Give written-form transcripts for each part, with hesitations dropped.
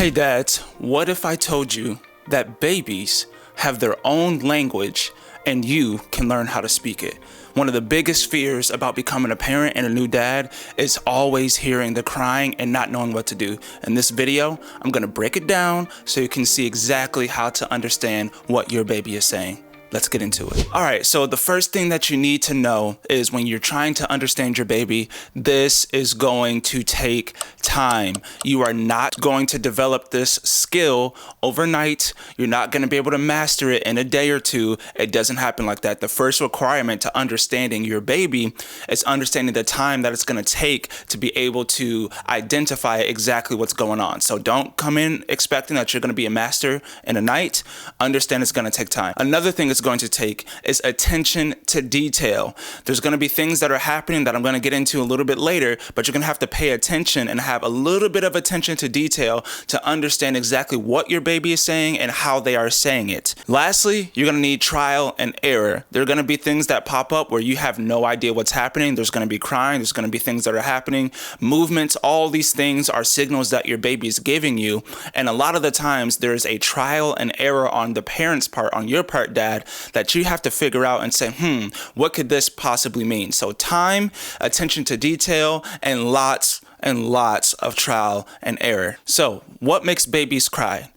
Hey dads, what if I told you that babies have their own language and you can learn how to speak it? One of the biggest fears about becoming a parent and a new dad is always hearing the crying and not knowing what to do. In this video, I'm gonna break it down so you can see exactly how to understand what your baby is saying. Let's get into it. All right, so the first thing that you need to know is when you're trying to understand your baby, this is going to take time. You are not going to develop this skill overnight. You're not going to be able to master it in a day or two. It doesn't happen like that. The first requirement to understanding your baby is understanding the time that it's going to take to be able to identify exactly what's going on. So don't come in expecting that you're going to be a master in a night. Understand it's going to take time. Another thing it's going to take is attention to detail. There's going to be things that are happening that I'm going to get into a little bit later, but you're going to have to pay attention and have a little bit of attention to detail to understand exactly what your baby is saying and how they are saying it. Lastly, you're going to need trial and error. There are going to be things that pop up where you have no idea what's happening. There's going to be crying. There's going to be things that are happening, movements. All these things are signals that your baby is giving you. And a lot of the times there's a trial and error on the parent's part, on your part, dad, that you have to figure out and say, what could this possibly mean? So time, attention to detail, and lots of trial and error. So what makes babies cry?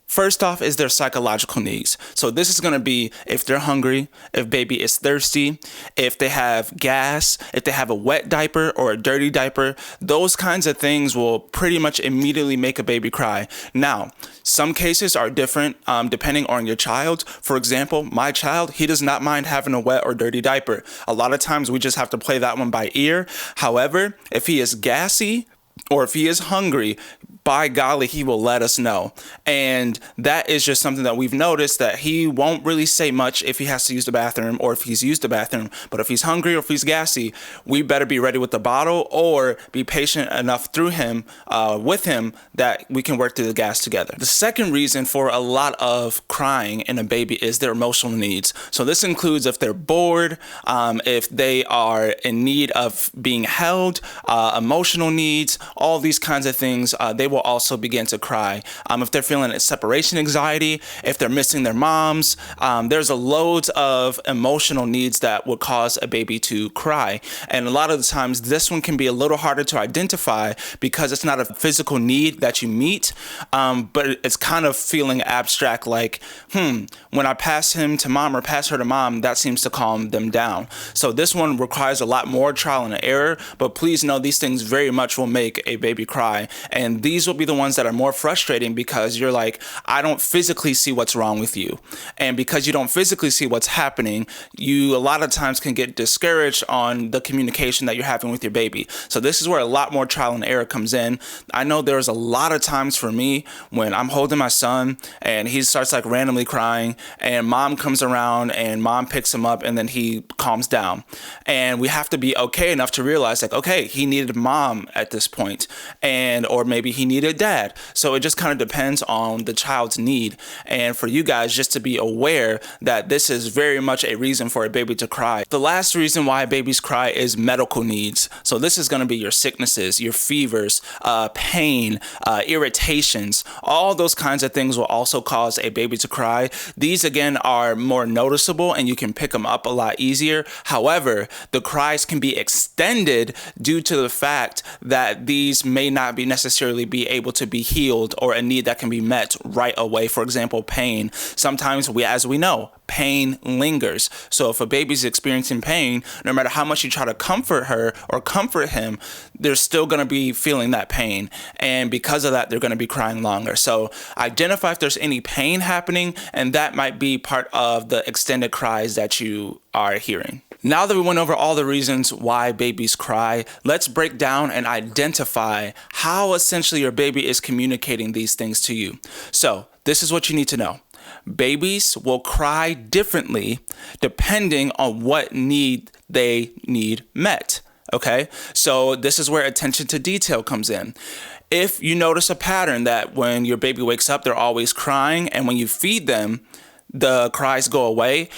First off is their psychological needs. So this is going to be if they're hungry, if baby is thirsty, if they have gas, if they have a wet diaper or a dirty diaper. Those kinds of things will pretty much immediately make a baby cry. Now, some cases are different depending on your child. For example, my child, he does not mind having a wet or dirty diaper. A lot of times we just have to play that one by ear. However, if he is gassy or if he is hungry, by golly, he will let us know. And that is just something that we've noticed, that he won't really say much if he has to use the bathroom or if he's used the bathroom. But if he's hungry or if he's gassy, we better be ready with the bottle or be patient enough with him that we can work through the gas together. The second reason for a lot of crying in a baby is their emotional needs. So this includes if they're bored, if they are in need of being held, emotional needs, all these kinds of things. They will also begin to cry. If they're feeling separation anxiety, if they're missing their moms, there's a loads of emotional needs that would cause a baby to cry. And a lot of the times this one can be a little harder to identify because it's not a physical need that you meet, but it's kind of feeling abstract, like, when I pass him to mom or pass her to mom, that seems to calm them down. So this one requires a lot more trial and error, but please know these things very much will make a baby cry. And these will be the ones that are more frustrating because you're like, I don't physically see what's wrong with you. And because you don't physically see what's happening, you a lot of times can get discouraged on the communication that you're having with your baby. So this is where a lot more trial and error comes in. I know there's a lot of times for me when I'm holding my son and he starts like randomly crying and mom comes around and mom picks him up and then he calms down. And we have to be okay enough to realize, like, okay, he needed mom at this point, or maybe he needed dad. So it just kind of depends on the child's need. And for you guys just to be aware that this is very much a reason for a baby to cry. The last reason why babies cry is medical needs. So this is going to be your sicknesses, your fevers, pain, irritations. All those kinds of things will also cause a baby to cry. These again are more noticeable and you can pick them up a lot easier. However, the cries can be extended due to the fact that these may not be necessarily be able to be healed or a need that can be met right away. For example, pain. Sometimes as we know, pain lingers. So if a baby's experiencing pain, no matter how much you try to comfort her or comfort him, they're still going to be feeling that pain. And because of that, they're going to be crying longer. So identify if there's any pain happening, and that might be part of the extended cries that you are hearing. Now that we went over all the reasons why babies cry, let's break down and identify how essentially your baby is communicating these things to you. So this is what you need to know. Babies will cry differently depending on what need they need met. Okay, so this is where attention to detail comes in. If you notice a pattern that when your baby wakes up, they're always crying, and when you feed them, the cries go away,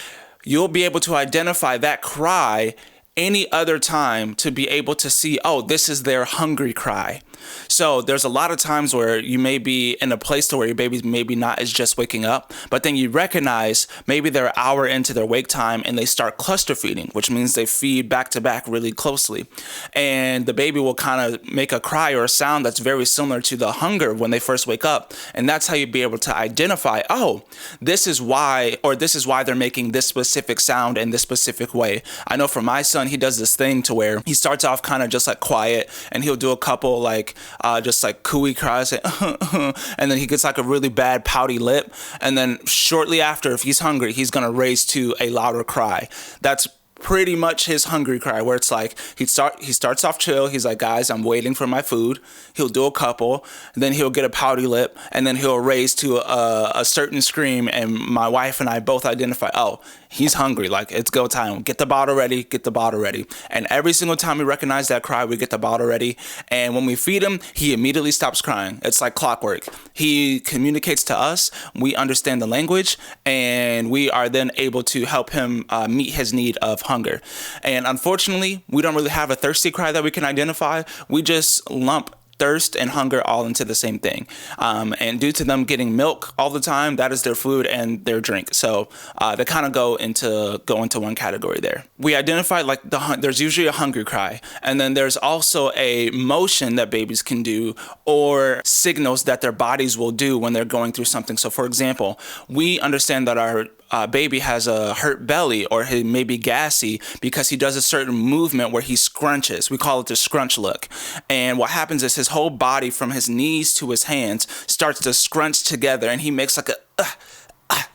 you'll be able to identify that cry any other time to be able to see, oh, this is their hungry cry. So there's a lot of times where you may be in a place to where your baby's maybe not is just waking up, but then you recognize maybe they're an hour into their wake time and they start cluster feeding, which means they feed back to back really closely. And the baby will kind of make a cry or a sound that's very similar to the hunger when they first wake up. And that's how you'd be able to identify, oh, this is why, or this is why they're making this specific sound in this specific way. I know for my son, he does this thing to where he starts off kind of just like quiet, and he'll do a couple like just like cooey cries, and then he gets like a really bad pouty lip, and then shortly after, if he's hungry, he's gonna raise to a louder cry. That's pretty much his hungry cry, where it's like he starts off chill. He's like, guys, I'm waiting for my food. He'll do a couple, then he'll get a pouty lip, and then he'll raise to a certain scream, and my wife and I both identify, oh, he's hungry, like it's go time. Get the bottle ready, get the bottle ready. And every single time we recognize that cry, we get the bottle ready. And when we feed him, he immediately stops crying. It's like clockwork. He communicates to us, we understand the language, and we are then able to help him meet his need of hunger. And unfortunately, we don't really have a thirsty cry that we can identify. We just lump thirst and hunger all into the same thing. And due to them getting milk all the time, that is their food and their drink. So they kind of go into one category there. We identified like there's usually a hungry cry, and then there's also a motion that babies can do or signals that their bodies will do when they're going through something. So for example, we understand that our baby has a hurt belly, or he may be gassy because he does a certain movement where he scrunches. We call it the scrunch look. And what happens is his whole body from his knees to his hands starts to scrunch together, and he makes like a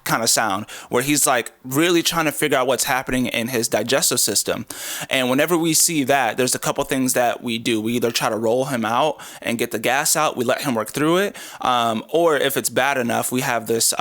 kind of sound where he's like really trying to figure out what's happening in his digestive system. And whenever we see that, there's a couple things that we do. We either try to roll him out and get the gas out, we let him work through it, or if it's bad enough, we have this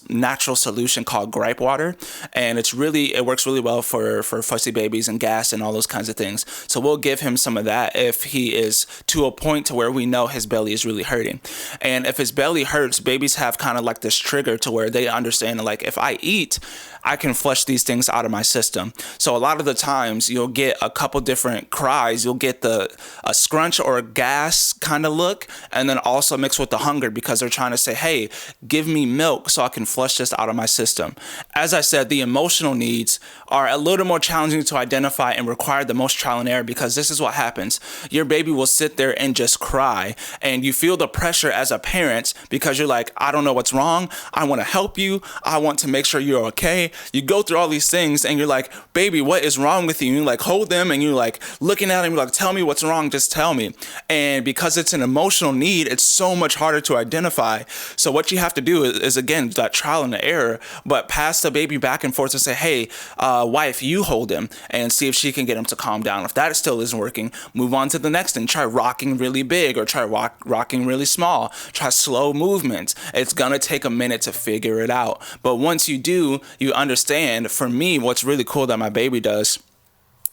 natural solution called gripe water, and it works really well for fussy babies and gas and all those kinds of things. So we'll give him some of that if he is to a point to where we know his belly is really hurting. And if his belly hurts, babies have kind of like this trigger to where they understand, like, if I eat, I can flush these things out of my system. So a lot of the times you'll get a couple different cries. You'll get a scrunch or a gas kind of look, and then also mixed with the hunger, because they're trying to say, hey, give me milk so I can flush this out of my system. As I said, the emotional needs are a little more challenging to identify and require the most trial and error, because this is what happens. Your baby will sit there and just cry, and you feel the pressure as a parent because you're like, I don't know what's wrong. I want to help you. I want to make sure you're okay. You go through all these things and you're like, baby, what is wrong with you? And you like hold them and you're like looking at him, you're like, tell me what's wrong, just tell me. And because it's an emotional need, it's so much harder to identify. So what you have to do is again, that trial and error, but pass the baby back and forth and say, hey, wife, you hold him, and see if she can get him to calm down. If that still isn't working, move on to the next thing. Try rocking really big, or try rocking really small. Try slow movements. It's gonna take a minute to figure it out. But once you do, you understand. For me, what's really cool that my baby does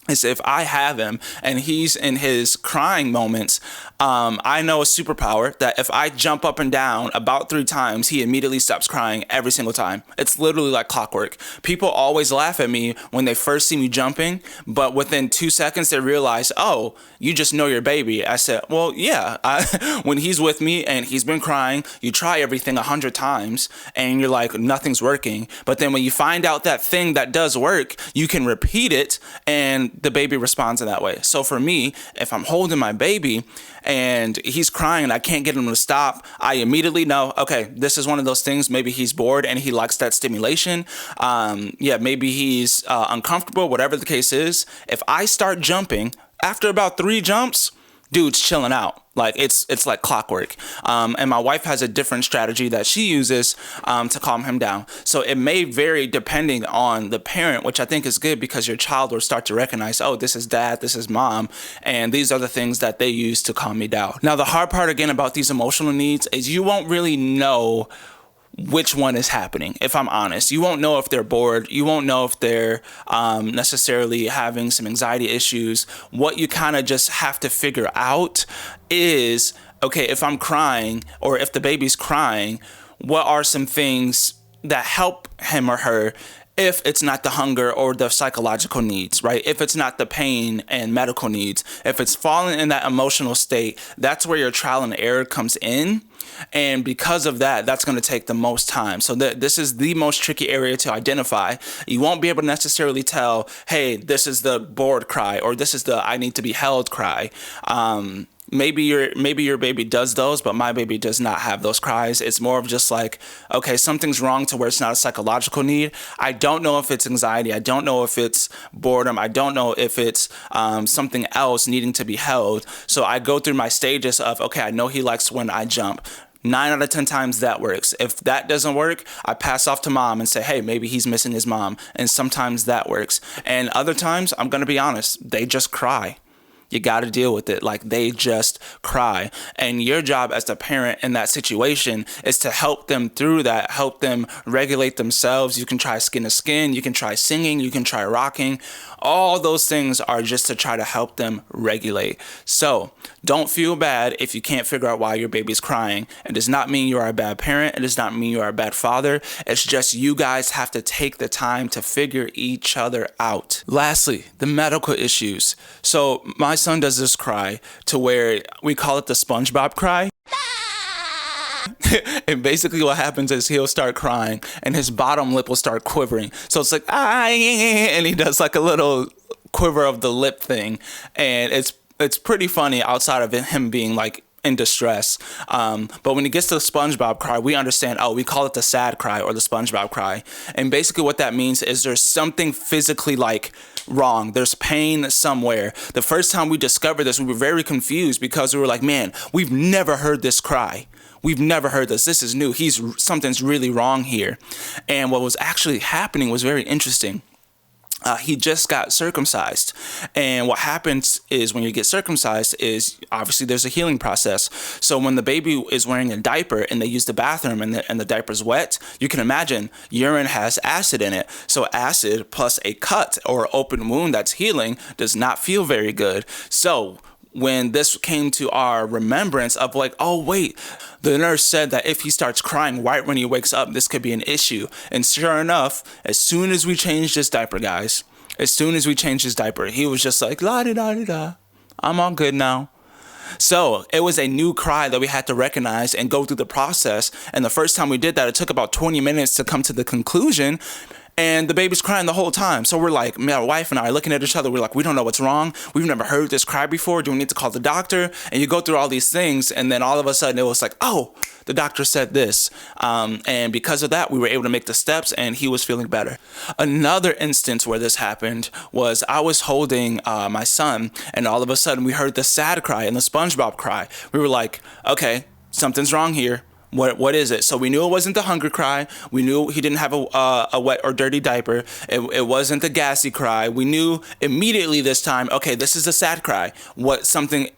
is if I have him and he's in his crying moments, I know a superpower that if I jump up and down about 3 times, he immediately stops crying every single time. It's literally like clockwork. People always laugh at me when they first see me jumping, but within 2 seconds they realize, oh, you just know your baby. I said, well, yeah. When he's with me and he's been crying, you try everything 100 times and you're like, nothing's working. But then when you find out that thing that does work, you can repeat it and the baby responds in that way. So for me, if I'm holding my baby and he's crying and I can't get him to stop, I immediately know, okay, this is one of those things. Maybe he's bored and he likes that stimulation. Maybe he's uncomfortable, whatever the case is. If I start jumping, after about 3 jumps, dude's chilling out. Like it's like clockwork. And my wife has a different strategy that she uses to calm him down. So it may vary depending on the parent, which I think is good, because your child will start to recognize, oh, this is dad, this is mom, and these are the things that they use to calm me down. Now, the hard part again about these emotional needs is you won't really know which one is happening. If I'm honest, you won't know if they're bored. You won't know if they're necessarily having some anxiety issues. What you kind of just have to figure out is, okay, if I'm crying or if the baby's crying, what are some things that help him or her if it's not the hunger or the psychological needs, right? If it's not the pain and medical needs, if it's falling in that emotional state, that's where your trial and error comes in. And because of that, that's going to take the most time. So this is the most tricky area to identify. You won't be able to necessarily tell, hey, this is the bored cry, or this is the I need to be held cry. Maybe your baby does those, but my baby does not have those cries. It's more of just like, okay, something's wrong to where it's not a psychological need. I don't know if it's anxiety. I don't know if it's boredom. I don't know if it's something else needing to be held. So I go through my stages of, okay, I know he likes when I jump. 9 out of 10 times that works. If that doesn't work, I pass off to mom and say, hey, maybe he's missing his mom. And sometimes that works. And other times, I'm going to be honest, they just cry. You got to deal with it. Like, they just cry. And your job as the parent in that situation is to help them through that, help them regulate themselves. You can try skin to skin. You can try singing. You can try rocking. All those things are just to try to help them regulate. So don't feel bad if you can't figure out why your baby's crying. It does not mean you are a bad parent. It does not mean you are a bad father. It's just you guys have to take the time to figure each other out. Lastly, the medical issues. So my son does this cry to where we call it the SpongeBob cry. And basically what happens is he'll start crying and his bottom lip will start quivering. So it's like, ah, and he does like a little quiver of the lip thing. And it's pretty funny outside of him being like in distress. But when he gets to the SpongeBob cry, we understand, oh, we call it the sad cry or the SpongeBob cry. And basically what that means is there's something physically like wrong. There's pain somewhere. The first time we discovered this, we were very confused because we were like, man, we've never heard this cry. We've never heard this. This is new. Something's really wrong here. And what was actually happening was very interesting. He just got circumcised. And what happens is when you get circumcised is obviously there's a healing process. So when the baby is wearing a diaper and they use the bathroom and the diaper's wet, you can imagine urine has acid in it. So acid plus a cut or open wound that's healing does not feel very good. So when this came to our remembrance of like, oh, wait, the nurse said that if he starts crying right when he wakes up, this could be an issue. And sure enough, as soon as we changed his diaper, guys, as soon as we changed his diaper, he was just like, la-di-da-di-da, I'm all good now. So it was a new cry that we had to recognize and go through the process. And the first time we did that, it took about 20 minutes to come to the conclusion. And the baby's crying the whole time. So we're like, my wife and I are looking at each other. We're like, we don't know what's wrong. We've never heard this cry before. Do we need to call the doctor? And you go through all these things. And then all of a sudden it was like, oh, the doctor said this. And because of that, we were able to make the steps and he was feeling better. Another instance where this happened was I was holding my son and all of a sudden we heard the sad cry and the SpongeBob cry. We were like, okay, something's wrong here. What is it? So we knew it wasn't the hunger cry. We knew he didn't have a wet or dirty diaper. It wasn't the gassy cry. We knew immediately this time, okay, this is a sad cry.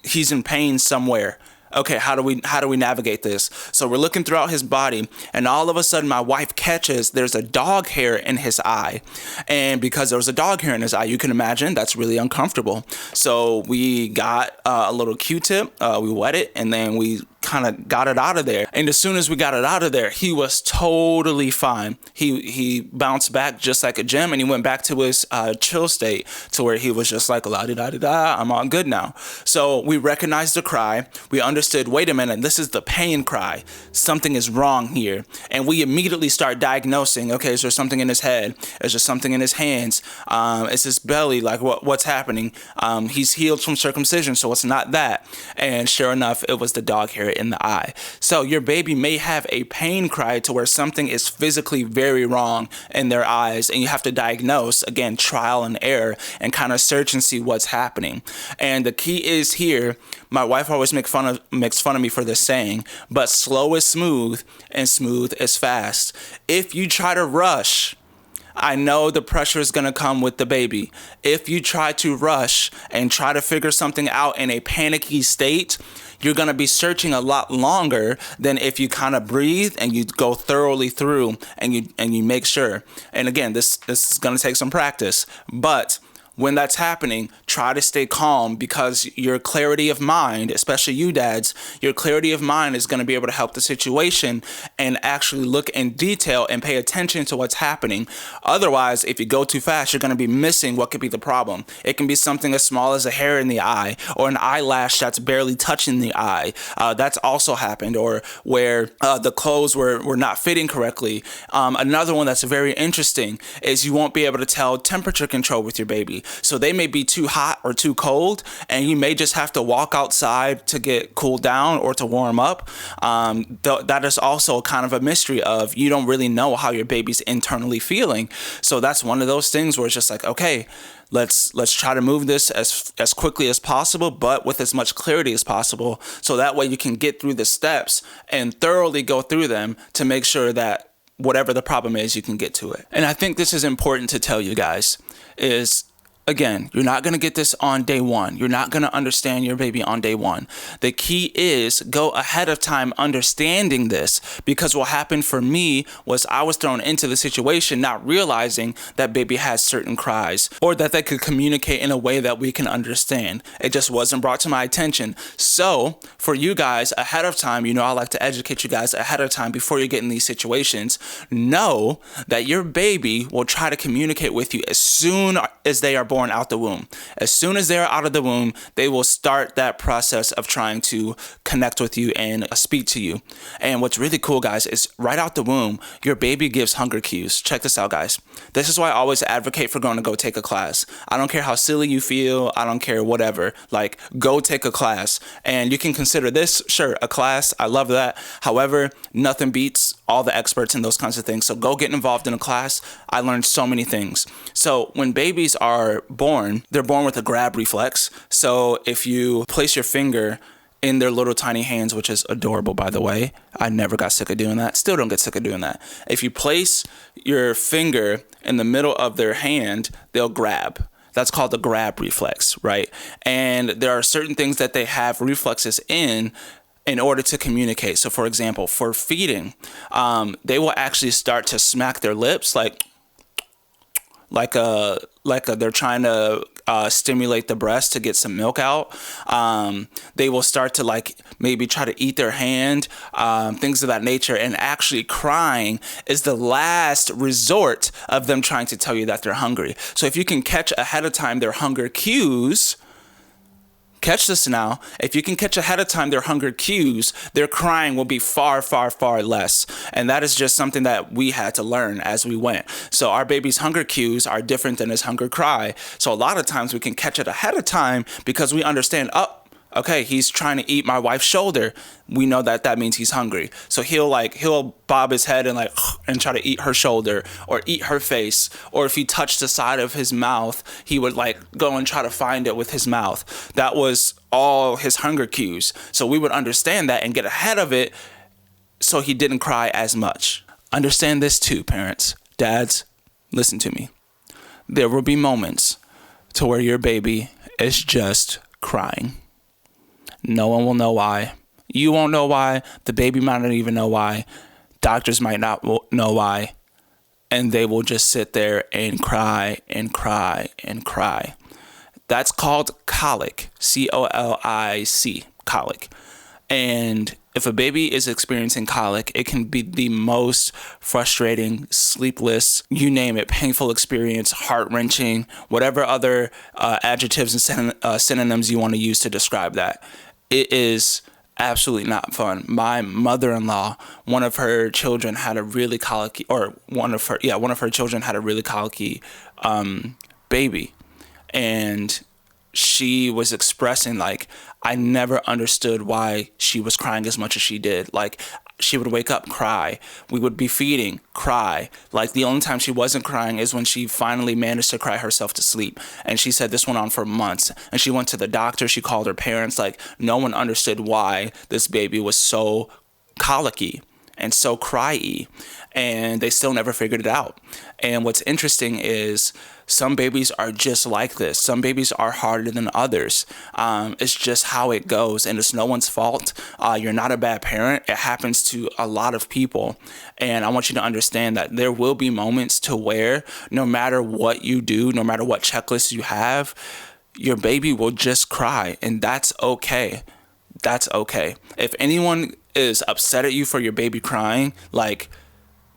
He's in pain somewhere. Okay, how do we navigate this? So we're looking throughout his body, and all of a sudden my wife catches there's a dog hair in his eye. And because there was a dog hair in his eye, you can imagine that's really uncomfortable. So we got a little Q-tip, we wet it, and then we kind of got it out of there. And as soon as we got it out of there, he was totally fine. He bounced back just like a gem, and he went back to his chill state to where he was just like, la-di-da-di-da, I'm all good now. So we recognized the cry. We understood, wait a minute, this is the pain cry. Something is wrong here. And we immediately start diagnosing, okay, is there something in his head? Is there something in his hands? Is his belly, like what's happening? He's healed from circumcision, so it's not that. And sure enough, it was the dog hair in the eye. So your baby may have a pain cry to where something is physically very wrong in their eyes, and you have to diagnose, again, trial and error, and kind of search and see what's happening. And the key is here, my wife always makes fun of me for this saying, but slow is smooth and smooth is fast. If you try to rush, I know the pressure is going to come with the baby. If you try to rush and try to figure something out in a panicky state, you're going to be searching a lot longer than if you kind of breathe and you go thoroughly through and you make sure. And again, this is going to take some practice, but when that's happening, try to stay calm, because your clarity of mind, especially you dads, your clarity of mind is going to be able to help the situation and actually look in detail and pay attention to what's happening. Otherwise, if you go too fast, you're going to be missing what could be the problem. It can be something as small as a hair in the eye or an eyelash that's barely touching the eye. That's also happened. Or where the clothes were not fitting correctly. Another one that's very interesting is you won't be able to tell temperature control with your baby. So they may be too hot or too cold, and you may just have to walk outside to get cooled down or to warm up. That is also kind of a mystery of you don't really know how your baby's internally feeling. So that's one of those things where it's just like, okay, let's try to move this as quickly as possible, but with as much clarity as possible. So that way you can get through the steps and thoroughly go through them to make sure that whatever the problem is, you can get to it. And I think this is important to tell you guys is, again, you're not going to get this on day one. You're not going to understand your baby on day one. The key is go ahead of time understanding this, because what happened for me was I was thrown into the situation not realizing that baby has certain cries or that they could communicate in a way that we can understand. It just wasn't brought to my attention. So for you guys ahead of time, I like to educate you guys ahead of time before you get in these situations. Know that your baby will try to communicate with you as soon as they are born out the womb. As soon as they're out of the womb, they will start that process of trying to connect with you and speak to you. And what's really cool, guys, is right out the womb, your baby gives hunger cues. Check this out, guys. This is why I always advocate for going to go take a class. I don't care how silly you feel. I don't care whatever. Like, go take a class. And you can consider this, sure, a class. I love that. However, nothing beats all the experts in those kinds of things. So go get involved in a class. I learned so many things. So when babies are born, they're born with a grab reflex. So if you place your finger in their little tiny hands, which is adorable, by the way, I never got sick of doing that. Still don't get sick of doing that. If you place your finger in the middle of their hand, they'll grab. That's called the grab reflex, right? And there are certain things that they have reflexes in order to communicate. So for example, for feeding, they will actually start to smack their lips like they're trying to stimulate the breast to get some milk out. They will start to maybe try to eat their hand, things of that nature. And actually crying is the last resort of them trying to tell you that they're hungry. So if you can catch ahead of time their hunger cues, catch this now. If you can catch ahead of time their hunger cues, their crying will be far, far, far less. And that is just something that we had to learn as we went. So our baby's hunger cues are different than his hunger cry. So a lot of times we can catch it ahead of time because we understand, okay, he's trying to eat my wife's shoulder. We know that means he's hungry. So he'll bob his head and try to eat her shoulder or eat her face. Or if he touched the side of his mouth, he would go and try to find it with his mouth. That was all his hunger cues. So we would understand that and get ahead of it so he didn't cry as much. Understand this too, parents. Dads, listen to me. There will be moments to where your baby is just crying. No one will know why. You won't know why. The baby might not even know why. Doctors might not know why. And they will just sit there and cry and cry and cry. That's called colic. C-O-L-I-C. Colic. And if a baby is experiencing colic, it can be the most frustrating, sleepless, you name it, painful experience, heart-wrenching, whatever other adjectives and synonyms you want to use to describe that. It is absolutely not fun. My mother-in-law, one of her children had a really colicky, one of her children had a really colicky baby, and she was expressing I never understood why she was crying as much as she did. She would wake up, cry. We would be feeding, cry. The only time she wasn't crying is when she finally managed to cry herself to sleep. And she said this went on for months. And she went to the doctor. She called her parents. No one understood why this baby was so colicky and so cry-y. And they still never figured it out. And what's interesting is Some babies are just like this. Some babies are harder than others. It's just how it goes, and it's no one's fault. You're not a bad parent. It happens to a lot of people. And I want you to understand that there will be moments to where no matter what you do, no matter what checklist you have, your baby will just cry, and that's okay. That's okay. If anyone is upset at you for your baby crying, like,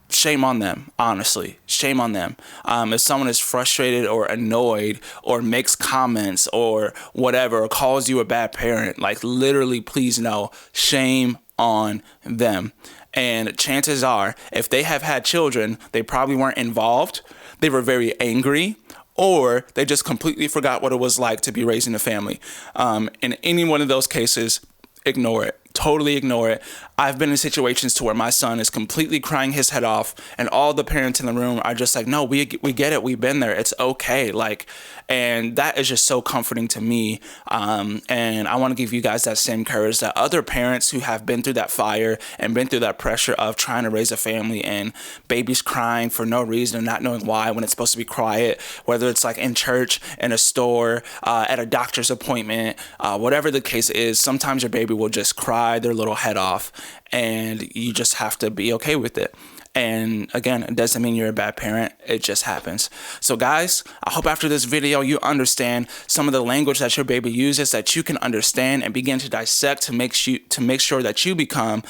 shame on them, honestly. Shame on them. If someone is frustrated or annoyed or makes comments or whatever, or calls you a bad parent, like, literally, please know, shame on them. And chances are, if they have had children, they probably weren't involved. They were very angry, or they just completely forgot what it was like to be raising a family. In any one of those cases, ignore it. Totally ignore it. I've been in situations to where my son is completely crying his head off, and all the parents in the room are just like, no, we get it. We've been there. It's okay. Like, and that is just so comforting to me. And I want to give you guys that same courage that other parents who have been through that fire and been through that pressure of trying to raise a family and babies crying for no reason, not knowing why when it's supposed to be quiet, whether it's like in church, in a store, at a doctor's appointment, whatever the case is, sometimes your baby will just cry their little head off, and you just have to be okay with it. And again, it doesn't mean you're a bad parent. It just happens. So guys, I hope after this video you understand some of the language that your baby uses, that you can understand and begin to dissect to make sure that you become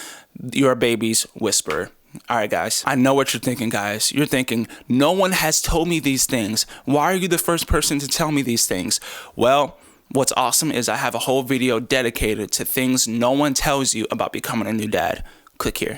your baby's whisperer. All right, guys, I know what you're thinking, guys. You're thinking, no one has told me these things. Why are you the first person to tell me these things? Well, what's awesome is I have a whole video dedicated to things no one tells you about becoming a new dad. Click here.